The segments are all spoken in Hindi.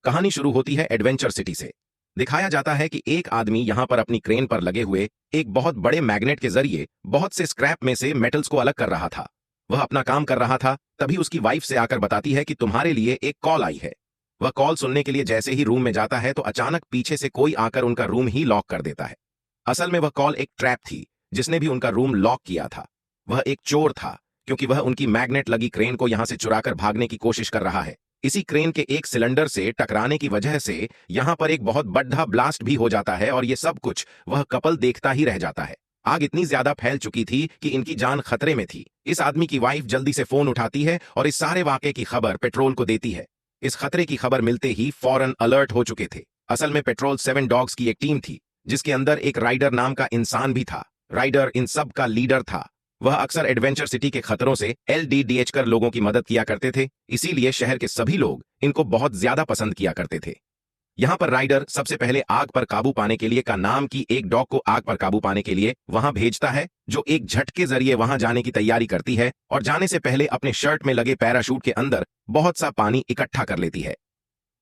कहानी शुरू होती है एडवेंचर सिटी से। दिखाया जाता है कि एक आदमी यहां पर अपनी क्रेन पर लगे हुए एक बहुत बड़े मैग्नेट के जरिए बहुत से स्क्रैप में से मेटल्स को अलग कर रहा था। वह अपना काम कर रहा था, तभी उसकी वाइफ से आकर बताती है कि तुम्हारे लिए एक कॉल आई है। वह कॉल सुनने के लिए जैसे ही रूम में जाता है तो अचानक पीछे से कोई आकर उनका रूम ही लॉक कर देता है। असल में वह कॉल एक ट्रैप थी जिसने भी उनका रूम लॉक किया था। वह एक चोर था, क्योंकि वह उनकी मैग्नेट लगी क्रेन को यहां से चुराकर भागने की कोशिश कर रहा है। इसी क्रेन के एक सिलेंडर से टकराने की वजह से यहां पर एक बहुत बड़ा ब्लास्ट भी हो जाता है और ये सब कुछ वह कपल देखता ही रह जाता है। आग इतनी ज्यादा फैल चुकी थी कि इनकी जान खतरे में थी। इस आदमी की वाइफ जल्दी से फोन उठाती है और इस सारे वाकये की खबर पेट्रोल को देती है। इस खतरे की खबर मिलते ही फौरन अलर्ट हो चुके थे। असल में पेट्रोल 7 डॉग्स की एक टीम थी जिसके अंदर एक राइडर नाम का इंसान भी था। राइडर इन सब का लीडर था। वह अक्सर एडवेंचर सिटी के खतरों से LDDH कर लोगों की मदद किया करते थे, इसीलिए शहर के सभी लोग इनको बहुत ज्यादा पसंद किया करते थे। यहां पर राइडर सबसे पहले आग पर काबू पाने के लिए का नाम की एक डॉग को आग पर काबू पाने के लिए वहां भेजता है, जो एक झटके जरिए वहां जाने की तैयारी करती है और जाने से पहले अपने शर्ट में लगे पैराशूट के अंदर बहुत सा पानी इकट्ठा कर लेती है।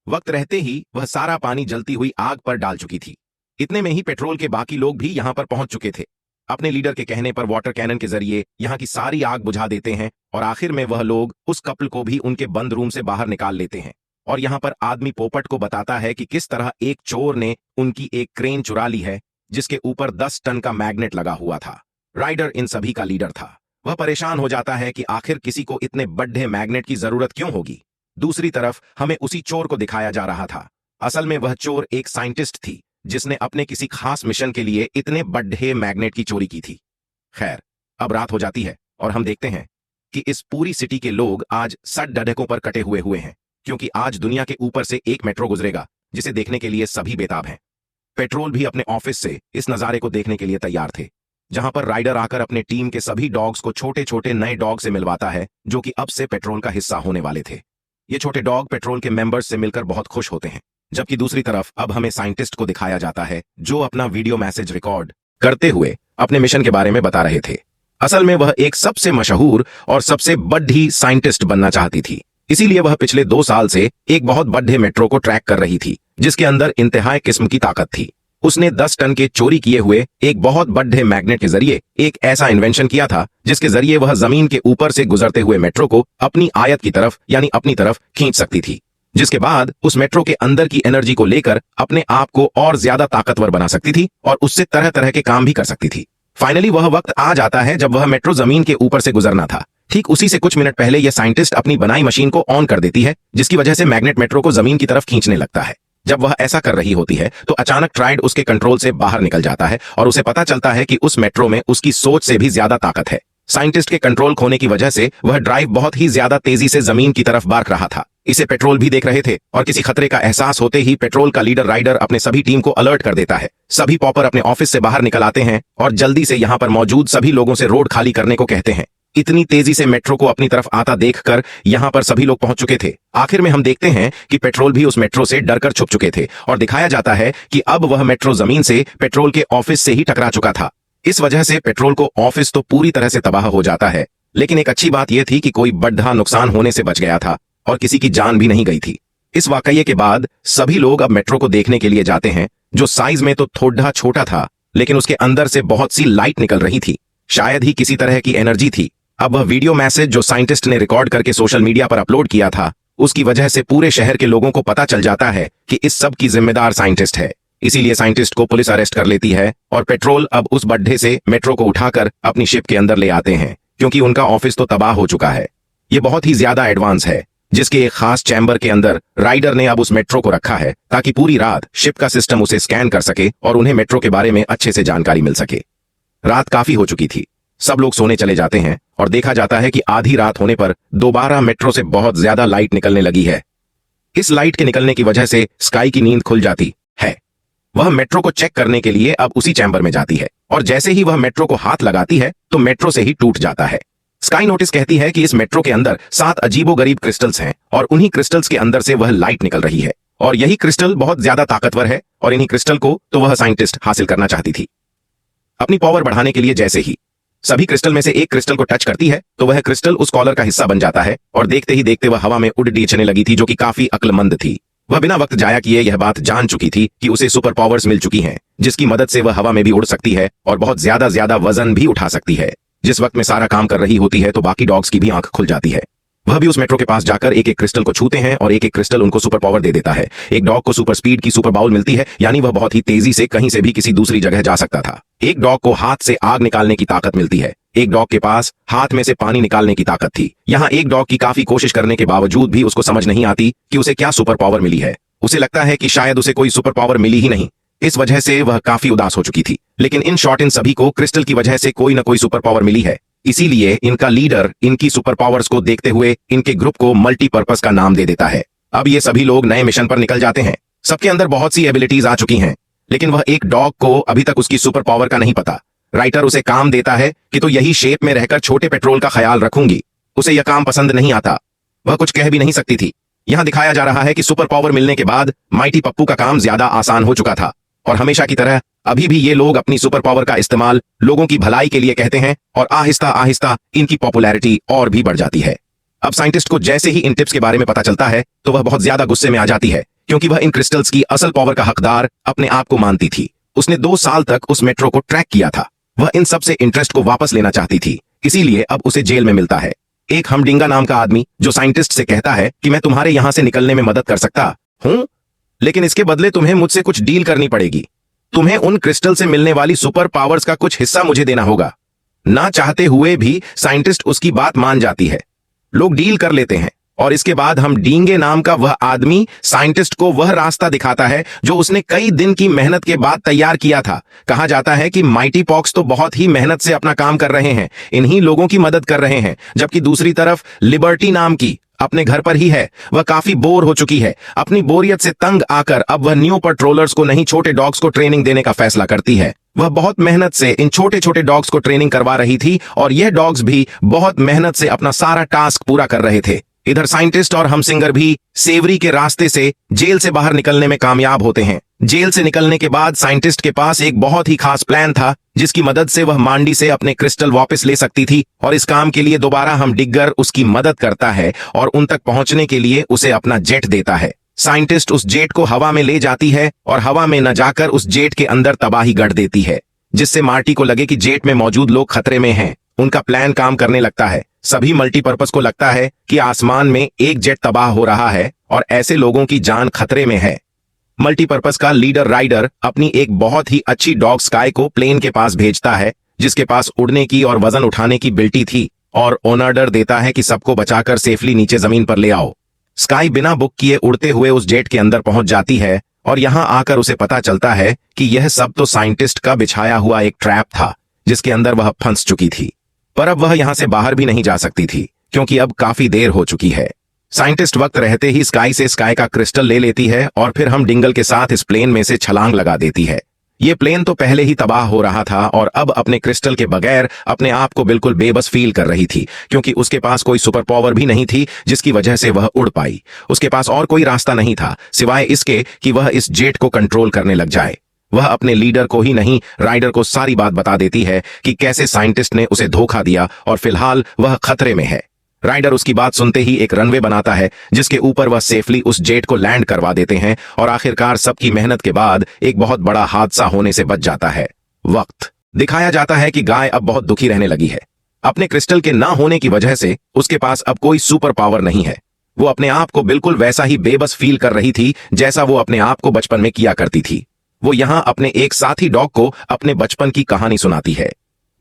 वक्त रहते ही वह सारा पानी जलती हुई आग पर डाल चुकी थी। इतने में ही पेट्रोल के बाकी लोग भी यहां पर पहुंच चुके थे। अपने लीडर के कहने पर वाटर कैनन के जरिए यहां की सारी आग बुझा देते हैं और आखिर में वह लोग उस कपल को भी उनके बंद रूम से बाहर निकाल लेते हैं। और यहां पर आदमी पोपट को बताता है कि किस तरह एक चोर ने उनकी एक क्रेन चुरा ली है जिसके ऊपर 10 टन का मैग्नेट लगा हुआ था। राइडर इन सभी का लीडर था। वह परेशान हो जाता है कि आखिर किसी को इतने बड़े मैग्नेट की जरूरत क्यों होगी। दूसरी तरफ हमें उसी चोर को दिखाया जा रहा था। असल में वह चोर एक साइंटिस्ट थी जिसने अपने किसी खास मिशन के लिए इतने बड़े मैग्नेट की चोरी की थी। खैर, अब रात हो जाती है और हम देखते हैं कि इस पूरी सिटी के लोग आज सड़ डडकों पर कटे हुए हैं, क्योंकि आज दुनिया के ऊपर से एक मेट्रो गुजरेगा जिसे देखने के लिए सभी बेताब हैं। पेट्रोल भी अपने ऑफिस से इस नजारे को देखने के लिए तैयार थे, जहां पर राइडर आकर अपने टीम के सभी डॉग्स को छोटे छोटे नए डॉग से मिलवाता है जो कि अब से पेट्रोल का हिस्सा होने वाले थे। ये छोटे डॉग पेट्रोल के मेंबर्स से मिलकर बहुत खुश होते हैं। जबकि दूसरी तरफ अब हमें साइंटिस्ट को दिखाया जाता है जो अपना वीडियो मैसेज रिकॉर्ड करते हुए अपने मिशन के बारे में बता रहे थे। असल में वह एक सबसे मशहूर और सबसे बड़ी साइंटिस्ट बनना चाहती थी, इसीलिए वह पिछले 2 साल से एक बहुत बड़े मेट्रो को ट्रैक कर रही थी जिसके अंदर इंतहाई किस्म की ताकत थी। उसने 10 टन के चोरी किए हुए एक बहुत बड़े मैग्नेट के जरिए एक ऐसा इन्वेंशन किया था जिसके जरिए वह जमीन के ऊपर से गुजरते हुए मेट्रो को अपनी आयत की तरफ यानी अपनी तरफ खींच सकती थी, जिसके बाद उस मेट्रो के अंदर की एनर्जी को लेकर अपने आप को और ज्यादा ताकतवर बना सकती थी और उससे तरह तरह के काम भी कर सकती थी। फाइनली वह वक्त आ जाता है जब वह मेट्रो जमीन के ऊपर से गुजरना था। ठीक उसी से कुछ मिनट पहले यह साइंटिस्ट अपनी बनाई मशीन को ऑन कर देती है, जिसकी वजह से मैग्नेट मेट्रो को जमीन की तरफ खींचने लगता है। जब वह ऐसा कर रही होती है तो अचानक ट्राइड उसके कंट्रोल से बाहर निकल जाता है और उसे पता चलता है कि उस मेट्रो में उसकी सोच से भी ज्यादा ताकत है। साइंटिस्ट के कंट्रोल खोने की वजह से वह ड्राइव बहुत ही ज्यादा तेजी से जमीन की तरफ बार्क रहा था। इसे पेट्रोल भी देख रहे थे और किसी खतरे का एहसास होते ही पेट्रोल का लीडर राइडर अपने सभी टीम को अलर्ट कर देता है। सभी पॉपर अपने ऑफिस से बाहर निकल आते हैं और जल्दी से यहां पर मौजूद सभी लोगों से रोड खाली करने को कहते हैं। इतनी तेजी से मेट्रो को अपनी तरफ आता देखकर यहां पर सभी लोग पहुंच चुके थे। आखिर में हम देखते हैं कि पेट्रोल भी उस मेट्रो से डरकर छुप चुके थे और दिखाया जाता है कि अब वह मेट्रो जमीन से पेट्रोल के ऑफिस से ही टकरा चुका था। इस वजह से पेट्रोल को ऑफिस तो पूरी तरह से तबाह हो जाता है, लेकिन एक अच्छी बात यह थी कि कोई बड़ा नुकसान होने से बच गया था और किसी की जान भी नहीं गई थी। इस वाकये के बाद सभी लोग अब मेट्रो को देखने के लिए जाते हैं, जो साइज में तो थोड़ा छोटा था लेकिन उसके अंदर से बहुत सी लाइट निकल रही थी। शायद ही किसी तरह की एनर्जी थी। अब वह वीडियो मैसेज जो साइंटिस्ट ने रिकॉर्ड करके सोशल मीडिया पर अपलोड किया था, उसकी वजह से पूरे शहर के लोगों को पता चल जाता है कि इस सब की जिम्मेदार साइंटिस्ट है। इसीलिए साइंटिस्ट को पुलिस अरेस्ट कर लेती है और पेट्रोल अब उस बड्ढे से मेट्रो को उठाकर अपनी शिप के अंदर ले आते हैं, क्योंकि उनका ऑफिस तो तबाह हो चुका है। ये बहुत ही ज्यादा एडवांस है, जिसके एक खास चैम्बर के अंदर राइडर ने अब उस मेट्रो को रखा है ताकि पूरी रात शिप का सिस्टम उसे स्कैन कर सके और उन्हें मेट्रो के बारे में अच्छे से जानकारी मिल सके। रात काफी हो चुकी थी, सब लोग सोने चले जाते हैं और देखा जाता है कि आधी रात होने पर दोबारा मेट्रो से बहुत ज्यादा लाइट निकलने लगी है। इस लाइट के निकलने की वजह से स्काई की नींद खुल जाती है। वह मेट्रो को चेक करने के लिए अब उसी चैम्बर में जाती है और जैसे ही वह मेट्रो को हाथ लगाती है तो मेट्रो से ही टूट जाता है। स्काई नोटिस कहती है कि इस मेट्रो के अंदर 7 अजीबोगरीब क्रिस्टल्स हैं और उन्हीं क्रिस्टल्स के अंदर से वह लाइट निकल रही है और यही क्रिस्टल बहुत ज्यादा ताकतवर है और इन्हीं क्रिस्टल को तो वह साइंटिस्ट हासिल करना चाहती थी। अपनी पावर बढ़ाने के लिए जैसे ही सभी क्रिस्टल में से एक क्रिस्टल को टच करती है तो वह क्रिस्टल उस कॉलर का हिस्सा बन जाता है और देखते ही देखते वह हवा में उड़ नीचने लगी थी, जो कि काफी अक्लमंद थी। वह बिना वक्त जाया किए यह बात जान चुकी थी कि उसे सुपर पावर्स मिल चुकी हैं, जिसकी मदद से वह हवा में भी उड़ सकती है और बहुत ज्यादा वजन भी उठा सकती है। जिस वक्त में सारा काम कर रही होती है तो बाकी डॉग्स की भी आंख खुल जाती है। वह भी उस मेट्रो के पास जाकर एक एक क्रिस्टल को छूते हैं और एक एक क्रिस्टल उनको सुपर पावर दे देता है। एक डॉग को सुपर स्पीड की सुपर बाउल मिलती है, यानी वह बहुत ही तेजी से कहीं से भी किसी दूसरी जगह जा सकता था। एक डॉग को हाथ से आग निकालने की ताकत मिलती है। एक डॉग के पास हाथ में से पानी निकालने की ताकत थी। यहाँ एक डॉग की काफी कोशिश करने के बावजूद भी उसको समझ नहीं आती कि उसे क्या सुपर पावर मिली है। उसे लगता है कि शायद उसे कोई सुपर पावर मिली ही नहीं। इस वजह से वह काफी उदास हो चुकी थी। लेकिन इन शॉर्ट इन सभी को क्रिस्टल की वजह से कोई न कोई सुपर पावर मिली है। इसीलिए इनका लीडर इनकी सुपर पावर्स को देखते हुए इनके ग्रुप को मल्टीपर्पस का नाम दे देता है। अब ये सभी लोग नए मिशन पर निकल जाते हैं। सबके अंदर बहुत सी एबिलिटीज आ चुकी हैं, लेकिन वह एक डॉग को अभी तक उसकी सुपर पावर का नहीं पता। राइटर उसे काम देता है कि तो यही शेप में रहकर छोटे पेट्रोल का ख्याल रखूंगी। उसे यह काम पसंद नहीं आता। वह कुछ कह भी नहीं सकती थी। यहां दिखाया जा रहा है कि सुपर पावर मिलने के बाद माइटी पप्पू का काम ज्यादा आसान हो चुका था और हमेशा की तरह अभी भी ये लोग अपनी सुपर पावर का इस्तेमाल लोगों की भलाई के लिए कहते हैं और आहिस्ता आहिस्ता इनकी पॉपुलैरिटी और भी बढ़ जाती है। अब साइंटिस्ट को जैसे ही इन टिप्स के बारे में पता चलता है तो वह बहुत ज्यादा गुस्से में आ जाती है, क्योंकि वह इन क्रिस्टल्स की असल पावर का हकदार अपने आप को मानती थी। उसने 2 साल तक उस मेट्रो को ट्रैक किया था। वह इन सब से इंटरेस्ट को वापस लेना चाहती थी, इसीलिए अब उसे जेल में मिलता है एक हमडिंगा नाम का आदमी, जो साइंटिस्ट से कहता है कि मैं तुम्हारे यहां से निकलने में मदद कर सकता हूं, लेकिन इसके बदले तुम्हें मुझसे कुछ डील करनी पड़ेगी। तुम्हें उन क्रिस्टल से मिलने वाली सुपर पावर्स का कुछ हिस्सा मुझे देना होगा। ना चाहते हुए भी साइंटिस्ट उसकी बात मान जाती है। लोग डील कर लेते हैं और इसके बाद हम डींगे नाम का वह आदमी साइंटिस्ट को वह रास्ता दिखाता है जो उसने कई दिन की मेहनत के बाद तैयार किया था। कहा जाता है कि माइटी पॉक्स तो बहुत ही मेहनत से अपना काम कर रहे हैं, इन्हीं लोगों की मदद कर रहे हैं, जबकि दूसरी तरफ लिबर्टी नाम की अपने घर पर ही है। वह काफी बोर हो चुकी है। अपनी बोरियत से तंग आकर अब वह न्यू पेट्रोलर्स को नहीं, छोटे डॉग्स को ट्रेनिंग देने का फैसला करती है। वह बहुत मेहनत से इन छोटे छोटे डॉग्स को ट्रेनिंग करवा रही थी और यह डॉग्स भी बहुत मेहनत से अपना सारा टास्क पूरा कर रहे थे। इधर साइंटिस्ट और हमसिंगर भी सेवरी के रास्ते से जेल से बाहर निकलने में कामयाब होते हैं। जेल से निकलने के बाद साइंटिस्ट के पास एक बहुत ही खास प्लान था, जिसकी मदद से वह मांडी से अपने क्रिस्टल वापस ले सकती थी और इस काम के लिए दोबारा हम डिग्गर उसकी मदद करता है और उन तक पहुंचने के लिए उसे अपना जेट देता है। साइंटिस्ट उस जेट को हवा में ले जाती है और हवा में न जाकर उस जेट के अंदर तबाही गढ़ देती है, जिससे मार्टी को लगे कि जेट में मौजूद लोग खतरे में हैं। उनका प्लान काम करने लगता है। सभी मल्टीपर्पस को लगता है कि आसमान में एक जेट तबाह हो रहा है और ऐसे लोगों की जान खतरे में है। मल्टीपर्पस का लीडर राइडर अपनी एक बहुत ही अच्छी डॉग स्काई को प्लेन के पास भेजता है, जिसके पास उड़ने की और वजन उठाने की बिल्टी थी, और ऑर्डर देता है कि सबको बचाकर सेफली नीचे जमीन पर ले आओ। स्काई बिना बुक किए उड़ते हुए उस जेट के अंदर पहुंच जाती है और यहां आकर उसे पता चलता है कि यह सब तो साइंटिस्ट का बिछाया हुआ एक ट्रैप था, जिसके अंदर वह फंस चुकी थी। पर अब वह यहां से बाहर भी नहीं जा सकती थी, क्योंकि अब काफी देर हो चुकी है। साइंटिस्ट वक्त रहते ही स्काई से स्काई का क्रिस्टल ले लेती है और फिर हम डिंगल के साथ इस प्लेन में से छलांग लगा देती है। ये प्लेन तो पहले ही तबाह हो रहा था और अब अपने क्रिस्टल के बगैर अपने आप को बिल्कुल बेबस फील कर रही थी, क्योंकि उसके पास कोई सुपर पावर भी नहीं थी जिसकी वजह से वह उड़ पाई। उसके पास और कोई रास्ता नहीं था सिवाय इसके कि वह इस जेट को कंट्रोल करने लग जाए। वह अपने लीडर को ही नहीं, राइडर को सारी बात बता देती है कि कैसे साइंटिस्ट ने उसे धोखा दिया और फिलहाल वह खतरे में है। राइडर उसकी बात सुनते ही एक रनवे बनाता है, जिसके ऊपर वह सेफली उस जेट को लैंड करवा देते हैं और आखिरकार सबकी मेहनत के बाद एक बहुत बड़ा हादसा होने से बच जाता है। वक्त दिखाया जाता है कि गाय अब बहुत दुखी रहने लगी है। अपने क्रिस्टल के ना होने की वजह से उसके पास अब कोई सुपर पावर नहीं है। वो अपने आप को बिल्कुल वैसा ही बेबस फील कर रही थी जैसा वो अपने आप को बचपन में किया करती थी। वो यहाँ अपने एक साथी डॉग को अपने बचपन की कहानी सुनाती है,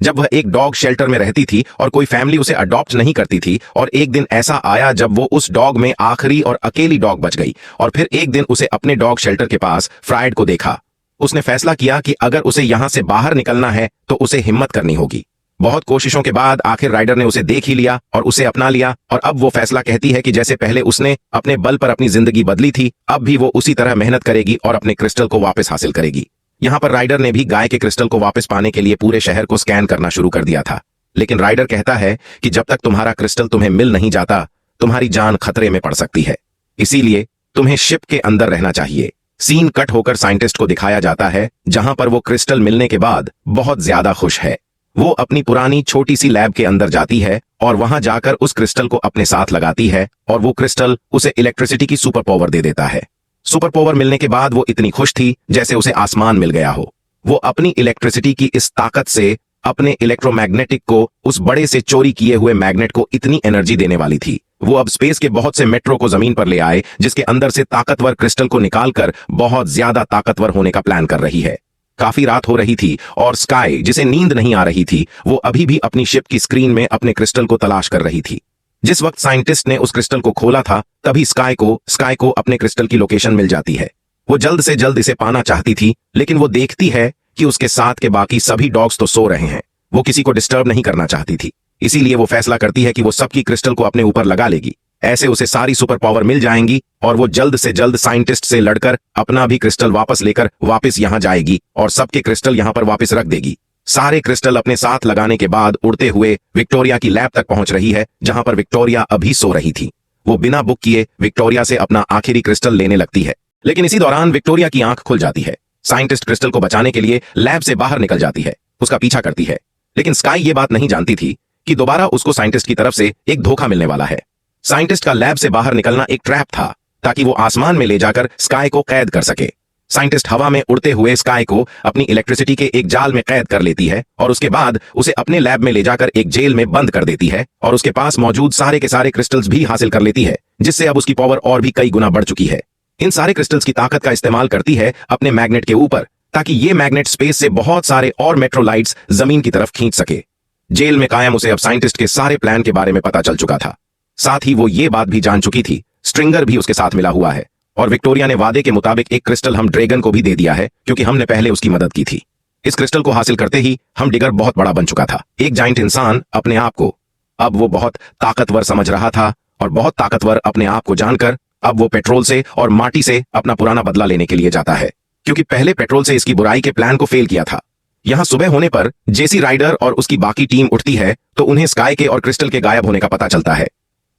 जब वह एक डॉग शेल्टर में रहती थी और कोई फैमिली उसे अडॉप्ट नहीं करती थी। और एक दिन ऐसा आया जब वो उस डॉग में आखिरी और अकेली डॉग बच गई और फिर एक दिन उसे अपने डॉग शेल्टर के पास फ्राइड को देखा। उसने फैसला किया कि अगर उसे यहां से बाहर निकलना है तो उसे हिम्मत करनी होगी। बहुत कोशिशों के बाद आखिर राइडर ने उसे देख ही लिया और उसे अपना लिया और अब वो फैसला कहती है कि जैसे पहले उसने अपने बल पर अपनी जिंदगी बदली थी, अब भी वो उसी तरह मेहनत करेगी और अपने क्रिस्टल को वापस हासिल करेगी। यहाँ पर राइडर ने भी गाय के क्रिस्टल को वापस पाने के लिए पूरे शहर को स्कैन करना शुरू कर दिया था, लेकिन राइडर कहता है कि जब तक तुम्हारा क्रिस्टल तुम्हें मिल नहीं जाता, तुम्हारी जान खतरे में पड़ सकती है, इसीलिए तुम्हें शिप के अंदर रहना चाहिए। सीन कट होकर साइंटिस्ट को दिखाया जाता है, जहां पर वो क्रिस्टल मिलने के बाद बहुत ज्यादा खुश है। वो अपनी पुरानी छोटी सी लैब के अंदर जाती है और वहां जाकर उस क्रिस्टल को अपने साथ लगाती है और वो क्रिस्टल उसे इलेक्ट्रिसिटी की सुपर पावर दे देता है। सुपर पावर मिलने के बाद वो इतनी खुश थी जैसे उसे आसमान मिल गया हो। वो अपनी इलेक्ट्रिसिटी की इस ताकत से अपने इलेक्ट्रोमैग्नेटिक को, उस बड़े से चोरी किए हुए मैग्नेट को इतनी एनर्जी देने वाली थी। वो अब स्पेस के बहुत से मेट्रो को जमीन पर ले आए जिसके अंदर से ताकतवर क्रिस्टल को निकालकर बहुत ज्यादा ताकतवर होने का प्लान कर रही है। काफी रात हो रही थी और स्काई, जिसे नींद नहीं आ रही थी, वो अभी भी अपनी शिप की स्क्रीन में अपने क्रिस्टल को तलाश कर रही थी। जिस वक्त साइंटिस्ट ने उस क्रिस्टल को खोला था तभी स्काई को अपने क्रिस्टल की लोकेशन मिल जाती है। वो जल्द से जल्द इसे पाना चाहती थी, लेकिन वो देखती है कि उसके साथ के बाकी सभी डॉग्स तो सो रहे हैं। वो किसी को डिस्टर्ब नहीं करना चाहती थी, इसीलिए वो फैसला करती है कि वो सबकी क्रिस्टल को अपने ऊपर लगा लेगी। ऐसे उसे सारी सुपर पावर मिल जाएंगी और वो जल्द से जल्द साइंटिस्ट से लड़कर अपना भी क्रिस्टल वापस लेकर वापस यहां जाएगी और सबके क्रिस्टल यहां पर वापस रख देगी। सारे क्रिस्टल अपने साथ लगाने के बाद उड़ते हुए विक्टोरिया की लैब तक पहुंच रही है, जहां पर विक्टोरिया अभी सो रही थी। वो बिना बुक किए विक्टोरिया से अपना आखिरी क्रिस्टल लेने लगती है, लेकिन इसी दौरान विक्टोरिया की आंख खुल जाती है। साइंटिस्ट क्रिस्टल को बचाने के लिए लैब से बाहर निकल जाती है, उसका पीछा करती है, लेकिन स्काई ये बात नहीं जानती थी कि दोबारा उसको साइंटिस्ट की तरफ से एक धोखा मिलने वाला है। साइंटिस्ट का लैब से बाहर निकलना एक ट्रैप था ताकि वो आसमान में ले जाकर स्काई को कैद कर सके। साइंटिस्ट हवा में उड़ते हुए स्काई को अपनी इलेक्ट्रिसिटी के एक जाल में कैद कर लेती है और उसके बाद उसे अपने लैब में ले जाकर एक जेल में बंद कर देती है और उसके पास मौजूद सारे के सारे क्रिस्टल्स भी हासिल कर लेती है, जिससे अब उसकी पावर और भी कई गुना बढ़ चुकी है। इन सारे क्रिस्टल्स की ताकत का इस्तेमाल करती है अपने मैग्नेट के ऊपर, ताकि ये मैग्नेट स्पेस से बहुत सारे और मेट्रोलाइट्स जमीन की तरफ खींच सके। जेल में कायम उसे अब साइंटिस्ट के सारे प्लान के बारे में पता चल चुका था। साथ ही वो ये बात भी जान चुकी थी स्ट्रिंगर भी उसके साथ मिला हुआ है और विक्टोरिया ने वादे के मुताबिक एक क्रिस्टल हम ड्रैगन को भी दे दिया है, क्योंकि हमने पहले उसकी मदद की थी। इस क्रिस्टल को हासिल करते ही हम डिगर बहुत बड़ा बन चुका था। एक जाइंट इंसान अपने आप को अब वो बहुत ताकतवर समझ रहा था और बहुत ताकतवर अपने आप को जानकर अब वो पेट्रोल से और मार्टी से अपना पुराना बदला लेने के लिए जाता है, क्योंकि पहले पेट्रोल से इसकी बुराई के प्लान को फेल किया था। यहां सुबह होने पर जेसी राइडर और उसकी बाकी टीम उठती है तो उन्हें स्काई के और क्रिस्टल के गायब होने का पता चलता है।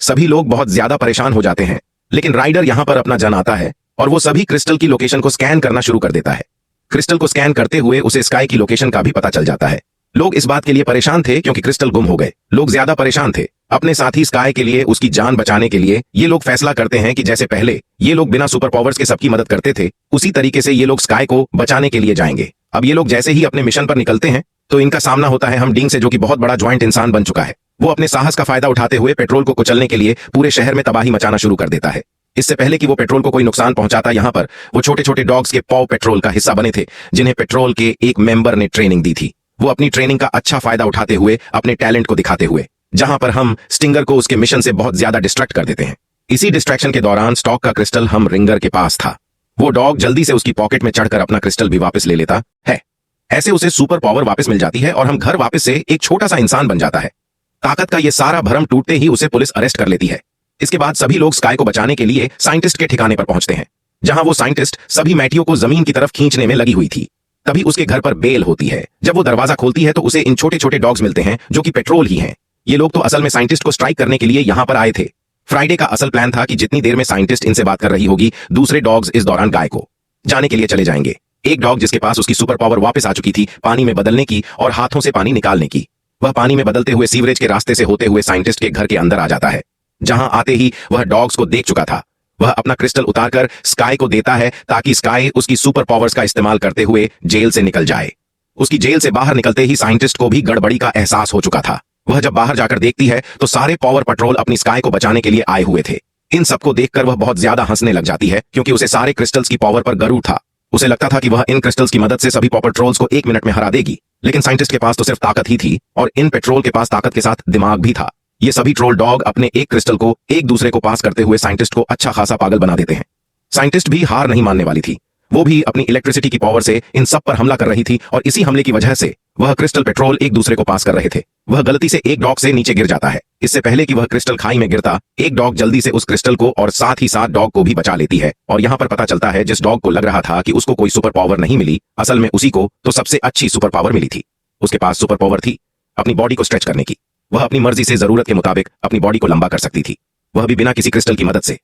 सभी लोग बहुत ज्यादा परेशान हो जाते हैं, लेकिन राइडर यहां पर अपना जन आता है और वो सभी क्रिस्टल की लोकेशन को स्कैन करना शुरू कर देता है। क्रिस्टल को स्कैन करते हुए उसे स्काई की लोकेशन का भी पता चल जाता है। लोग इस बात के लिए परेशान थे क्योंकि क्रिस्टल गुम हो गए। लोग ज्यादा परेशान थे। अपने साथी स्काई के लिए, उसकी जान बचाने के लिए ये लोग फैसला करते हैं कि जैसे पहले ये लोग बिना सुपर पावर्स के सबकी मदद करते थे, उसी तरीके से ये लोग स्काई को बचाने के लिए जाएंगे। अब ये लोग जैसे ही अपने मिशन पर निकलते हैं तो इनका सामना होता है हमडिंग से, जो कि बहुत बड़ा ज्वाइंट इंसान बन चुका है। वो अपने साहस का फायदा उठाते हुए पेट्रोल को कुचलने के लिए पूरे शहर में तबाही मचाना शुरू कर देता है। इससे पहले कि वो पेट्रोल को कोई नुकसान पहुंचाता, यहाँ पर वो छोटे छोटे डॉग्स के पॉव पेट्रोल का हिस्सा बने थे, जिन्हें पेट्रोल के एक मेंबर ने ट्रेनिंग दी थी। वो अपनी ट्रेनिंग का अच्छा फायदा उठाते हुए अपने टैलेंट को दिखाते हुए, जहां पर हम स्टिंगर को उसके मिशन से बहुत ज्यादा डिस्ट्रैक्ट कर देते हैं। इसी डिस्ट्रैक्शन के दौरान स्टॉक का क्रिस्टल हम रिंगर के पास था। वो डॉग जल्दी से उसकी पॉकेट में चढ़कर अपना क्रिस्टल भी वापस ले लेता है। ऐसे उसे सुपर पावर वापस मिल जाती है और हम घर वापस से एक छोटा सा इंसान बन जाता है। ताकत का ये सारा भरम टूटते ही उसे पुलिस अरेस्ट कर लेती है। इसके बाद सभी लोग स्काई को बचाने के लिए साइंटिस्ट के ठिकाने पर पहुंचते हैं, जहां वो साइंटिस्ट सभी मैटियों को जमीन की तरफ खींचने में लगी हुई थी। तभी उसके घर पर बेल होती है। जब वो दरवाजा खोलती है तो उसे इन छोटे छोटे डॉग्स मिलते हैं जो कि पेट्रोल ही हैं। ये लोग तो असल में साइंटिस्ट को स्ट्राइक करने के लिए यहां पर आए थे। फ्राइडे का असल प्लान था कि जितनी देर में साइंटिस्ट इनसे बात कर रही होगी, दूसरे डॉग्स इस दौरान गाय को जाने के लिए चले जाएंगे। एक डॉग जिसके पास उसकी सुपर पावर वापस आ चुकी थी पानी में बदलने की और हाथों से पानी निकालने की, वह पानी में बदलते हुए सीवरेज के रास्ते से होते हुए साइंटिस्ट के घर के अंदर आ जाता है। जहां आते ही वह डॉग्स को देख चुका था। वह अपना क्रिस्टल उतारकर स्काई को देता है ताकि स्काई उसकी सुपर पावर्स का इस्तेमाल करते हुए जेल से निकल जाए। उसकी जेल से बाहर निकलते ही साइंटिस्ट को भी गड़बड़ी का एहसास हो चुका था। वह जब बाहर जाकर देखती है तो सारे पावर पेट्रोल अपनी स्काई को बचाने के लिए आए हुए थे। इन सबको देखकर वह बहुत ज्यादा हंसने लग जाती है, क्योंकि उसे सारे क्रिस्टल्स की पावर पर गरूर था। उसे लगता था कि वह इन क्रिस्टल्स की मदद से सभी पावर पेट्रोल्स को 1 मिनट में हरा देगी, लेकिन साइंटिस्ट के पास तो सिर्फ ताकत ही थी और इन पेट्रोल के पास ताकत के साथ दिमाग भी था। ये सभी ट्रोल डॉग अपने एक क्रिस्टल को एक दूसरे को पास करते हुए साइंटिस्ट को अच्छा खासा पागल बना देते हैं। साइंटिस्ट भी हार नहीं मानने वाली थी। वो भी अपनी इलेक्ट्रिसिटी की पावर से इन सब पर हमला कर रही थी और इसी हमले की वजह से वह क्रिस्टल पेट्रोल एक दूसरे को पास कर रहे थे। वह गलती से एक डॉग से नीचे गिर जाता है। इससे पहले कि वह क्रिस्टल खाई में गिरता, एक डॉग जल्दी से उस क्रिस्टल को और साथ ही साथ डॉग को भी बचा लेती है। और यहाँ पर पता चलता है जिस डॉग को लग रहा था कि उसको कोई सुपर पावर नहीं मिली, असल में उसी को तो सबसे अच्छी सुपर पावर मिली थी। उसके पास सुपर पावर थी अपनी बॉडी को स्ट्रेच करने की। वह अपनी मर्जी से जरूरत के मुताबिक अपनी बॉडी को लंबा कर सकती थी, वह भी बिना किसी क्रिस्टल की मदद से।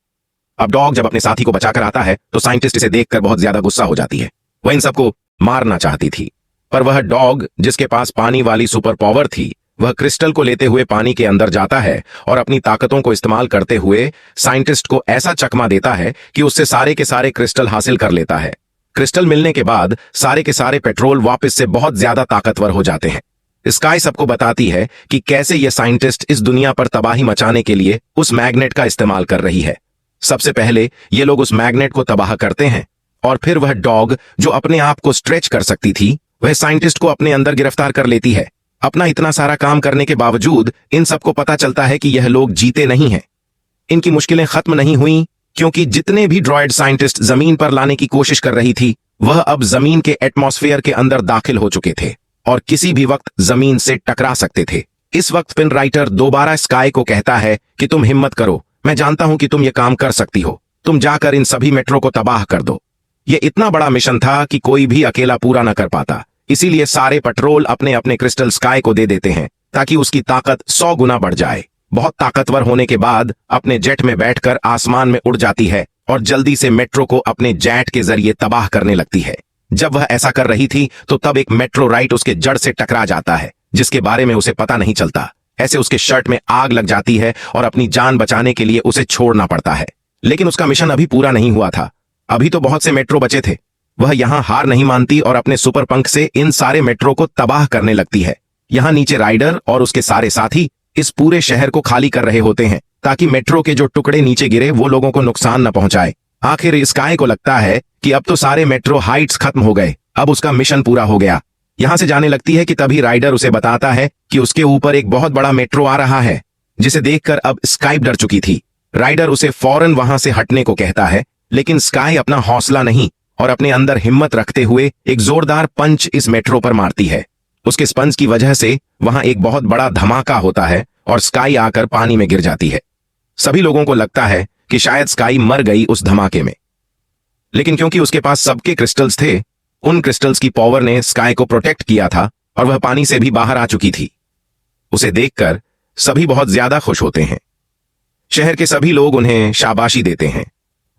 अब डॉग जब अपने साथी को बचाकर आता है तो साइंटिस्ट इसे देखकर बहुत ज्यादा गुस्सा हो जाती है। वह इन सबको मारना चाहती थी, पर वह डॉग जिसके पास पानी वाली सुपर पावर थी, वह क्रिस्टल को लेते हुए पानी के अंदर जाता है और अपनी ताकतों को इस्तेमाल करते हुए साइंटिस्ट को ऐसा चकमा देता है कि उससे सारे के सारे क्रिस्टल हासिल कर लेता है। क्रिस्टल मिलने के बाद सारे के सारे पेट्रोल वापस से बहुत ज्यादा ताकतवर हो जाते हैं। स्काई सबको बताती है कि कैसे ये साइंटिस्ट इस दुनिया पर तबाही मचाने के लिए उस मैग्नेट का इस्तेमाल कर रही है। सबसे पहले ये लोग उस मैग्नेट को तबाह करते हैं और फिर वह डॉग जो अपने आप को स्ट्रेच कर सकती थी, वह साइंटिस्ट को अपने अंदर गिरफ्तार कर लेती है। अपना इतना सारा काम करने के बावजूद इन सबको पता चलता है कि यह लोग जीते नहीं हैं। इनकी मुश्किलें खत्म नहीं हुई, क्योंकि जितने भी ड्रॉयड साइंटिस्ट जमीन पर लाने की कोशिश कर रही थी, वह अब जमीन के एटमॉस्फेयर के अंदर दाखिल हो चुके थे और किसी भी वक्त जमीन से टकरा सकते थे। इस वक्त फिन राइटर दोबारा स्काई को कहता है कि तुम हिम्मत करो, मैं जानता हूं कि तुम ये काम कर सकती हो, तुम जाकर इन सभी मेट्रो को तबाह कर दो। ये इतना बड़ा मिशन था कि कोई भी अकेला पूरा न कर पाता, इसीलिए सारे पेट्रोल अपने अपने क्रिस्टल स्काई को दे देते हैं ताकि उसकी ताकत 100 गुना बढ़ जाए। बहुत ताकतवर होने के बाद अपने जेट में बैठकर आसमान में उड़ जाती है और जल्दी से मेट्रो को अपने जेट के जरिए तबाह करने लगती है। जब वह ऐसा कर रही थी तो तब एक मेट्रो राइट उसके जड़ से टकरा जाता है, जिसके बारे में उसे पता नहीं चलता। ऐसे उसके शर्ट में आग लग जाती है और अपनी जान बचाने के लिए उसे छोड़ना पड़ता है। लेकिन उसका मिशन अभी पूरा नहीं हुआ था, अभी तो बहुत से मेट्रो बचे थे। वह यहां हार नहीं मानती और अपने सुपर पंख से इन सारे मेट्रो को तबाह करने लगती है। यहां नीचे राइडर और उसके सारे साथी इस पूरे शहर को खाली कर रहे होते हैं ताकि मेट्रो के जो टुकड़े नीचे गिरे वो लोगों को नुकसान न पहुंचाए। आखिर स्काई को लगता है कि अब तो सारे मेट्रो हाइट्स खत्म हो गए, अब उसका मिशन पूरा हो गया। यहां से जाने लगती है कि तभी राइडर उसे बताता है कि उसके ऊपर एक बहुत बड़ा मेट्रो आ रहा है, जिसे देखकर अब स्काई डर चुकी थी। राइडर उसे फौरन वहां से हटने को कहता है, लेकिन स्काई अपना हौसला नहीं और अपने अंदर हिम्मत रखते हुए एक जोरदार पंच इस मेट्रो पर मारती है। उसके स्पंज की वजह से वहां एक बहुत बड़ा धमाका होता है और स्काई आकर पानी में गिर जाती है। सभी लोगों को लगता है कि शायद स्काई मर गई उस धमाके में, लेकिन क्योंकि उसके पास सबके क्रिस्टल्स थे, उन क्रिस्टल्स की पावर ने स्काई को प्रोटेक्ट किया था और वह पानी से भी बाहर आ चुकी थी। उसे देखकर सभी बहुत ज्यादा खुश होते हैं। शहर के सभी लोग उन्हें शाबाशी देते हैं,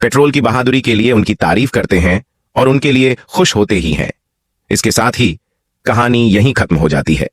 पेट्रोल की बहादुरी के लिए उनकी तारीफ करते हैं और उनके लिए खुश होते ही हैं। इसके साथ ही कहानी यहीं खत्म हो जाती है।